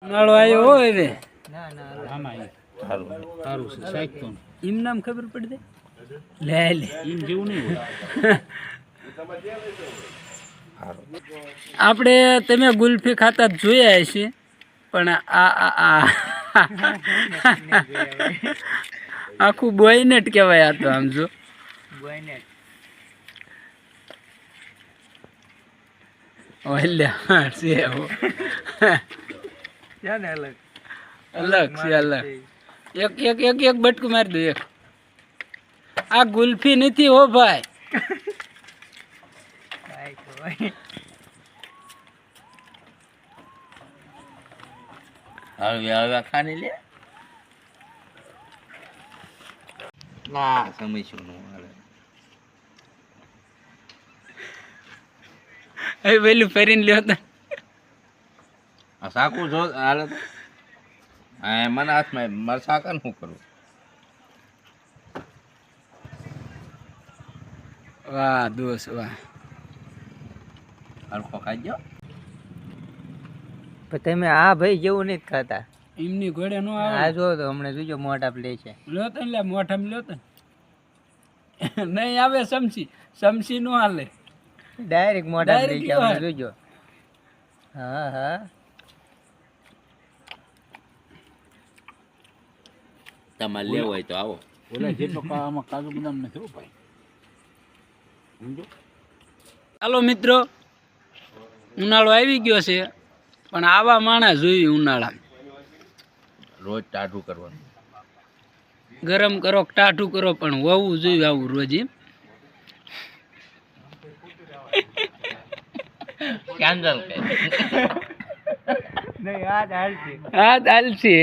નાળો આવ્યો હોય હવે ના ના આમાં સારું સારું છે સાહેબ તો એમ નામ ખબર પડી દે લે લે એમ જેવું નહીં હોય સારું આપણે તમે ગુલ્ફી ખાતા જ જોયા હશે પણ આ આખું બોયનેટ કહેવાય આ તો આમ જો બોયને ઓલ્યા છે હો. ક્યાં ને અલગ અલગ છે અલગ એક એક એક એક બટકું મારી દો એક આ ગુલ્ફી નથી હો ભાઈ કાઈ ખવાય હવે ખાને લે ના સમજ્યું નું હાલે હવે પેલું ફરીને લ્યો તો આ સાકું જો હાલે તો આ મને હાથમાં મારે સાકન શું કરવું વાહ દોસ્ત વાહ હરખો ખાઈ ગયો પણ તમે આ ભાઈ જેવું નથી ખાતા એમની ઘોડે નો આવે આ જો તો હમણાં જોજો મોટા પ્લે છે લ્યો તો લે મોઢામાં લ્યો તો નહીં આવે સમસી નો હાલે ડાયરેક્ટ મોટા પ્લે Direct છે કેવા? હમણાં જોજો હા હા તમારે લેવો હોય તો આવો ઓલા જેટલો આમાં કાજુ બદામ નથી હો ભાઈ સમજો ચાલો મિત્રો ઉનાળો આવી ગયો છે પણ આવા માણસ જોયું ઉનાળા રોજ ટાઢું કરવાનું ગરમ કરો કે ટાઢું કરો પણ હોવું જોઈએ આવું રોજ એમ. કેન્સલ નહીં આ ચાલશે હા ચાલશે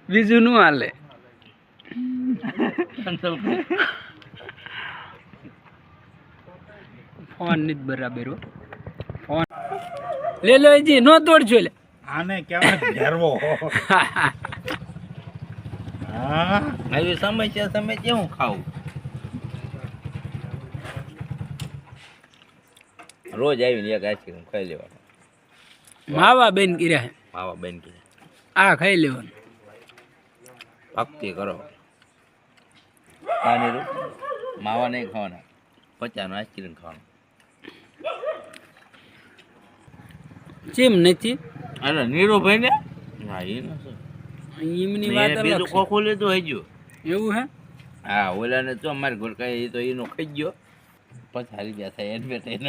બીજું નું હાલે ફોન નથી બરાબર હો. ફોન લે લો જી નો તોડજો લે આને કહેવાય ઘેરવો હા હવે સમય કેવું ખાવું રોજ આવીને એક આઈસ્ક્રીમ ખાઈ લેવાનું માવા બેન કર્યા માવા બેન કે આ ખાઈ લેવાનું ભક્તિ કરો પાણી રૂપ માવા નહીં ખાવાના 50 નો આઈસ્ક્રીમ ખાવાનું ચેમ નથી અરે નીરુભાઈ ને હા એ એમની વાત નથી અલગ બીજું છે. ખોખું લીધું હજુ એવું હે હા ઓલાને તો અમારે ઘર કઈ તો એનો ખાઈ ગયો 50 રૂપિયા થાય એડવર્ટાઈઝ